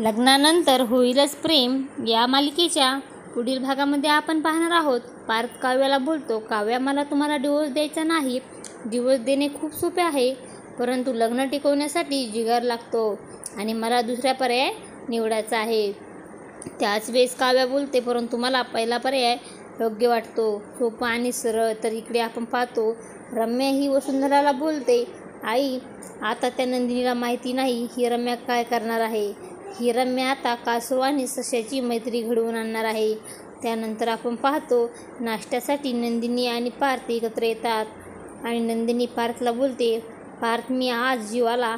लग्नानंतर होईलच प्रेम या मालिकेच्या पुढील भागामध्ये आपण पाहणार आहोत. पार्थ काव्याला बोलतो, काव्या मला तुम्हाला डिवोर्स द्यायचा नाही. डिवोर्स देणे खूप सोपे आहे, परंतु लग्न टिकवण्यासाठी जिगर लागतो आणि मला दुसरा पर्याय निवडायचा आहे. त्याच वेळेस काव्या बोलते, परंतु मला पहिला पर्याय योग्य वाटतो, सोपा आणि सरळ. तर इकडे आपण पाहतो रम्या ही वसुंधराला बोलते, आई आता त्या नंदिनीला माहिती नाही ही रम्या काय करणार आहे. ही रम्या आता कासव आणि सश्याची मैत्री घडवून आणणार आहे. त्यानंतर आपण पाहतो नाश्त्यासाठी नंदिनी आणि पार्थ एकत्र येतात आणि नंदिनी पार्थला बोलते, पार्थ मी आज जीवाला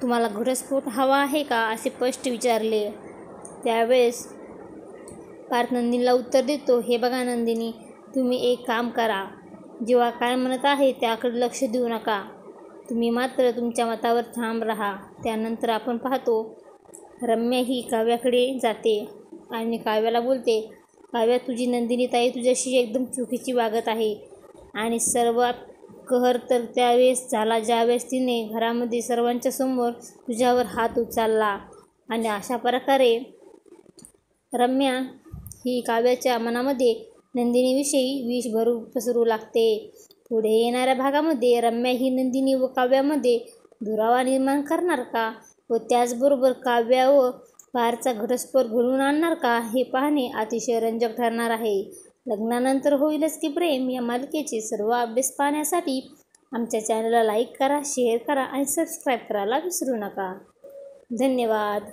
तुम्हाला घटस्फोट हवा आहे का असे स्पष्ट विचारले. त्यावेळेस पार्थ नंदिनीला उत्तर देतो, हे बघा नंदिनी, तुम्ही एक काम करा, जीवा काय म्हणत आहे त्याकडे लक्ष देऊ नका, तुम्ही मात्र तुमच्या मतावर ठाम राहा. त्यानंतर आपण पाहतो रम्या ही काव्याकडे जाते आणि काव्याला बोलते, काव्या तुझी नंदिनी ताई तुझ्याशी एकदम चुकीची वागत आहे. आणि सर्वात कहर तर त्यावेळेस झाला ज्यावेळेस तिने घरामध्ये सर्वांच्या समोर तुझ्यावर हात उचलला. आणि अशा प्रकारे रम्या ही काव्याच्या मनामध्ये नंदिनीविषयी विष पसरू लागते. पुढे येणाऱ्या भागामध्ये रम्या ही नंदिनी व काव्यामध्ये दुरावा निर्माण करणार का व त्याचबरोबर काव्या व पार्थचा घटस्फोट घडवून आणणार का हे पाहणे अतिशय रंजक ठरणार आहे. लग्नानंतर होईलच की प्रेम या मालिकेचे सर्व अपडेट्स पाहण्यासाठी आमच्या चॅनलला लाईक करा, शेअर करा आणि सबस्क्राईब करायला विसरू नका. धन्यवाद.